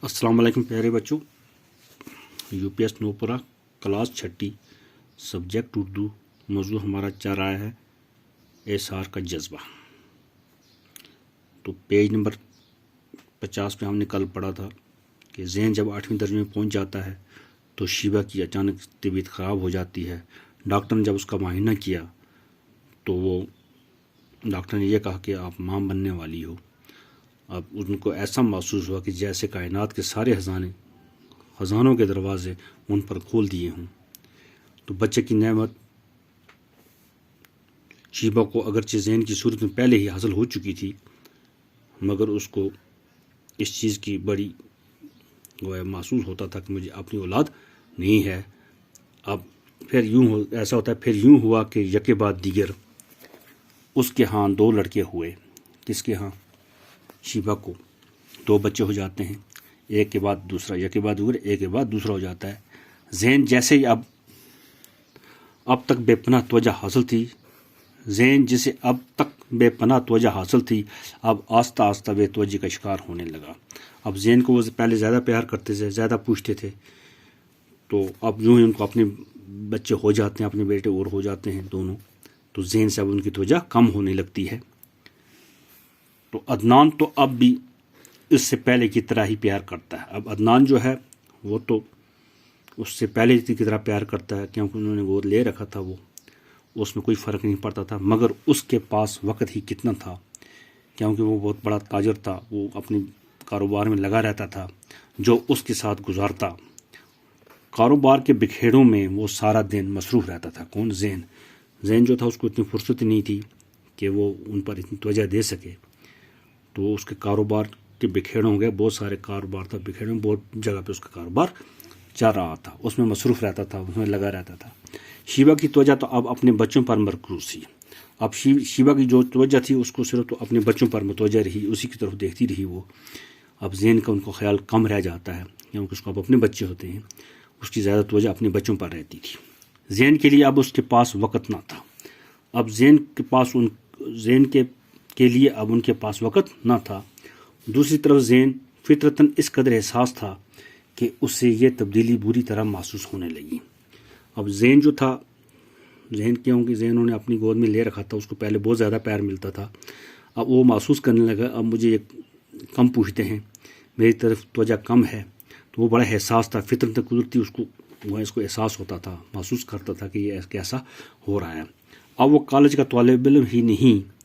السلام علیکم پیارے بچوں، U P S Nowpora class 6 subject Urdu. موضوع ہمارا چل رہا ہے احسار کا جذبہ۔ تو پیج نمبر 50 پہ ہم نے کل پڑھا تھا کہ زین جب 8ویں درجے میں پہنچ جاتا ہے تو شیبہ کی اچانک طبیعت خراب ہو جاتی ہے۔ ڈاکٹر نے جب اس کا معائنہ کیا تو ڈاکٹر نے یہ کہا کہ آپ ماں بننے والی ہو۔ اب ان کو ایسا محسوس ہوا کہ جیسے کائنات کے سارے خزانوں کے دروازے ان پر کھول دیے ہوں۔ تو بچے کی نعمت شیبہ کو اگرچہ زین کی صورت میں پہلے ہی حاصل ہو چکی تھی، مگر اس کو اس چیز کی بڑی محسوس ہوتا تھا کہ مجھے اپنی اولاد نہیں ہے۔ اب پھر ایسا ہوتا ہے، پھر یوں ہوا کہ یکے بعد دیگر اس کے ہاں 2 لڑکے ہوئے۔ کس کے ہاں؟ شیبہ کو 2 بچے ہو جاتے ہیں، ایک کے بعد دوسرا، ایک کے بعد دوسرا ہو جاتا ہے۔ زین جیسے ہی اب تک بے پناہ توجہ حاصل تھی، اب آہستہ آہستہ بے توجہ کا شکار ہونے لگا۔ اب زین کو وہ پہلے زیادہ پیار کرتے تھے، زیادہ پوچھتے تھے، تو اب یوں ہی ان کو اپنے بچے ہو جاتے ہیں، اپنے بیٹے اور ہو جاتے ہیں دونوں، تو زین سے اب ان کی توجہ کم ہونے لگتی ہے۔ تو عدنان تو اب بھی اس سے پہلے کی طرح ہی پیار کرتا ہے۔ اب عدنان جو ہے وہ تو اس سے پہلے کی طرح پیار کرتا ہے، کیونکہ انہوں نے گود لے رکھا تھا، وہ اس میں کوئی فرق نہیں پڑتا تھا۔ مگر اس کے پاس وقت ہی کتنا تھا، کیونکہ وہ بہت بڑا تاجر تھا، وہ اپنے کاروبار میں لگا رہتا تھا۔ جو اس کے ساتھ گزارتا، کاروبار کے بکھیڑوں میں وہ سارا دن مصروف رہتا تھا۔ کون؟ زین جو تھا، اس کو اتنی فرصت نہیں تھی کہ وہ ان پر اتنی توجہ دے سکے۔ تو اس کے کاروبار کے بکھیڑوں ہو گئے، بہت سارے کاروبار تھا، بکھیڑوں میں بہت جگہ پہ اس کا کاروبار چل رہا تھا، اس میں مصروف رہتا تھا، اس میں لگا رہتا تھا۔ شیبہ کی توجہ تو اب اپنے بچوں پر مرکوز تھی۔ اب شیبہ کی جو توجہ تھی اس کو صرف تو اپنے بچوں پر متوجہ رہی، اسی کی طرف دیکھتی رہی وہ۔ اب زین کا ان کو خیال کم رہ جاتا ہے، کیونکہ اس کو اب اپنے بچے ہوتے ہیں، اس کی زیادہ توجہ اپنے بچوں پر رہتی تھی۔ زین کے لیے اب اس کے پاس وقت نہ تھا۔ اب زین کے لیے اب ان کے پاس وقت نہ تھا۔ دوسری طرف زین فطرتاً اس قدر حساس تھا کہ اس سے یہ تبدیلی بری طرح محسوس ہونے لگی۔ اب زین جو تھا، کیونکہ زین انہوں نے اپنی گود میں لے رکھا تھا، اس کو پہلے بہت زیادہ پیار ملتا تھا۔ اب وہ محسوس کرنے لگا اب مجھے یہ کم پوچھتے ہیں، میری طرف توجہ کم ہے۔ تو وہ بڑا حساس تھا، فطرت قدرتی اس کو احساس ہوتا تھا، محسوس کرتا تھا کہ یہ کیسا ہو رہا ہے۔ اب وہ کالج کا طالب علم ہی نہیں،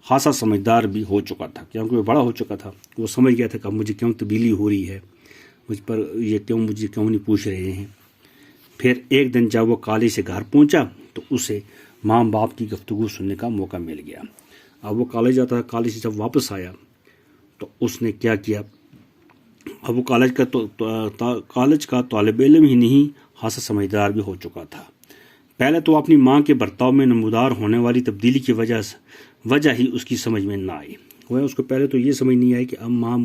خاصا سمجھدار بھی ہو چکا تھا، کیونکہ وہ بڑا ہو چکا تھا۔ وہ سمجھ گیا تھا کہ اب مجھے کیوں تبدیلی ہو رہی ہے، مجھے کیوں نہیں پوچھ رہے ہیں۔ پھر ایک دن جب وہ کالج سے گھر پہنچا تو اسے ماں باپ کی گفتگو سننے کا موقع مل گیا۔ اب وہ کالج جاتا تھا، کالج سے جب واپس آیا تو اس نے کیا کیا؟ اب وہ کالج کا طالب علم ہی نہیں، خاصا سمجھدار بھی ہو چکا تھا۔ پہلے تو اپنی ماں کے برتاؤ میں نمودار ہونے والی تبدیلی کی وجہ ہی اس کی سمجھ میں نہ آئی۔ اس کو پہلے تو یہ سمجھ نہیں آئی کہ اب ماں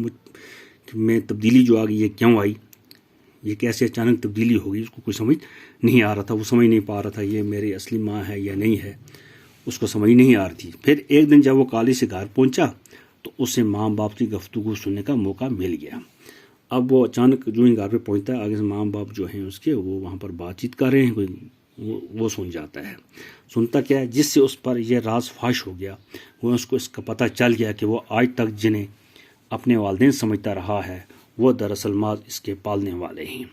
میں تبدیلی جو آ گئی یہ کیوں آئی، یہ کیسے اچانک تبدیلی ہوگی، اس کو کوئی سمجھ نہیں آ رہا تھا۔ وہ سمجھ نہیں پا رہا تھا یہ میری اصلی ماں ہے یا نہیں ہے، اس کو سمجھ نہیں آ رہی تھی۔ پھر ایک دن جب وہ کالج سے گھر پہنچا تو اسے ماں باپ کی گفتگو سننے کا موقع مل گیا۔ اب وہ اچانک جو ہی گھر پہ پہنچتا ہے، آگے سے ماں باپ جو ہیں اس کے، وہ وہاں پر بات چیت کر رہے ہیں، وہ سن جاتا ہے۔ سنتا کیا ہے؟ جس سے اس پر یہ راز فاش ہو گیا، وہ اس کو اس کا پتہ چل گیا کہ وہ آج تک جنہیں اپنے والدین سمجھتا رہا ہے وہ دراصل ماں اس کے پالنے والے ہیں۔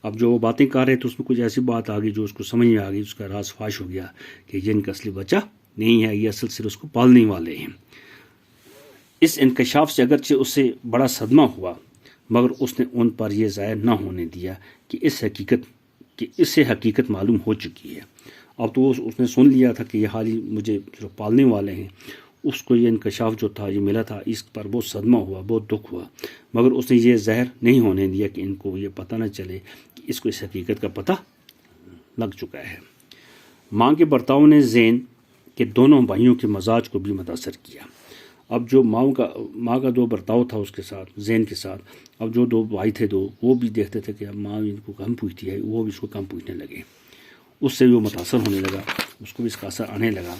اب جو وہ باتیں کر رہے تھے اس میں کچھ ایسی بات آ گئی جو اس کو سمجھ میں آ گئی، اس کا راز فاش ہو گیا کہ یہ ان کا اصلی بچہ نہیں ہے، یہ اصل صرف اس کو پالنے والے ہیں۔ اس انکشاف سے اگرچہ اسے بڑا صدمہ ہوا، مگر اس نے ان پر یہ ظاہر نہ ہونے دیا کہ اسے حقیقت معلوم ہو چکی ہے۔ اب تو اس نے سن لیا تھا کہ یہ حال ہی مجھے جو پالنے والے ہیں، اس کو یہ انکشاف جو تھا، یہ ملا تھا، اس پر بہت صدمہ ہوا، بہت دکھ ہوا، مگر اس نے یہ ظاہر نہیں ہونے دیا کہ ان کو یہ پتہ نہ چلے کہ اس کو اس حقیقت کا پتہ لگ چکا ہے۔ ماں کے برتاؤ نے زین کے دونوں بھائیوں کے مزاج کو بھی متاثر کیا۔ اب جو ماں کا جو برتاؤ تھا اس کے ساتھ، زین کے ساتھ، اب جو 2 بھائی تھے، وہ بھی دیکھتے تھے کہ اب ماں ان کو کم پوچھتی ہے، وہ بھی اس کو کم پوچھنے لگے۔ اس سے وہ متاثر ہونے لگا، اس کو بھی اس کا اثر آنے لگا،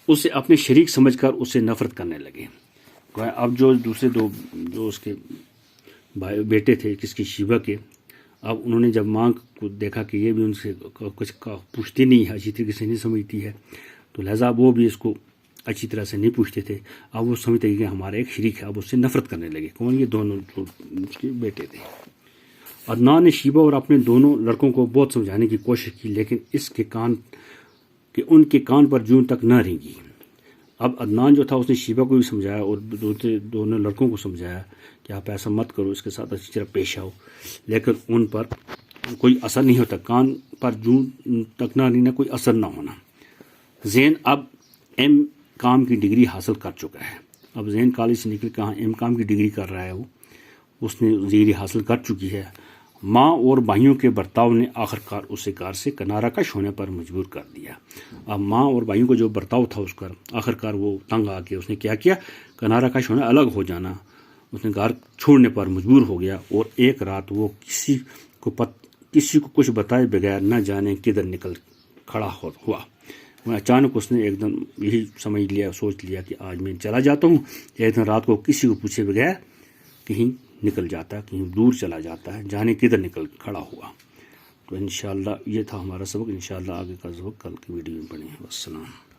اسے اپنے شریک سمجھ کر اسے نفرت کرنے لگے۔ اب جو دوسرے 2 جو اس کے بیٹے تھے کس کی، شیبہ کے۔ اب انہوں نے جب ماں کو دیکھا کہ یہ بھی ان سے کچھ پوچھتی نہیں ہے، اچھی طریقے سے نہیں سمجھتی ہے، تو لہٰذا وہ بھی اس کو اچھی طرح سے نہیں پوچھتے تھے۔ اب وہ سمجھتے کہ ہمارا ایک شریک ہے، اب اس سے نفرت کرنے لگے۔ کون؟ یہ دونوں جو اس کے بیٹے تھے۔ عدنان نے شیبہ اور اپنے دونوں لڑکوں کو بہت سمجھانے کی کوشش کی، لیکن ان کے کان پر جون تک نہ رینگی۔ اب عدنان جو تھا اس نے شیبہ کو بھی سمجھایا اور دونوں لڑکوں کو سمجھایا کہ آپ ایسا مت کرو، اس کے ساتھ اچھی طرح پیش آؤ، لیکن ان پر کوئی اثر نہیں ہوتا، کان پر جون تک نہ رینا، کوئی اثر نہ ہونا۔ زین اب ایم کام کی ڈگری حاصل کر چکا ہے۔ اب زین کالج سے نکل کہاں ایم کام کی ڈگری کر رہا ہے، اس نے ڈگری حاصل کر چکی ہے۔ ماں اور بھائیوں کے برتاؤ نے آخرکار اسے کار سے کنارہ کش ہونے پر مجبور کر دیا۔ اب ماں اور بھائیوں کا جو برتاؤ تھا اس کا، آخرکار وہ تنگ آ کے اس نے کیا کیا، کنارہ کش ہونا، الگ ہو جانا، اس نے گھر چھوڑنے پر مجبور ہو گیا۔ اور ایک رات وہ کسی کو کچھ بتائے بغیر نہ جانے کدھر نکل کھڑا ہوا۔ اچانک اس نے ایک دم یہی سوچ لیا کہ آج میں چلا جاتا ہوں۔ ایک دن رات کو کسی کو پوچھے بغیر کہیں نکل جاتا ہے، کہیں دور چلا جاتا ہے، جانے کدھر نکل کھڑا ہوا۔ تو انشاءاللہ یہ تھا ہمارا سبق، انشاءاللہ آگے کا سبق کل کی ویڈیو میں پڑھیں۔ والسلام۔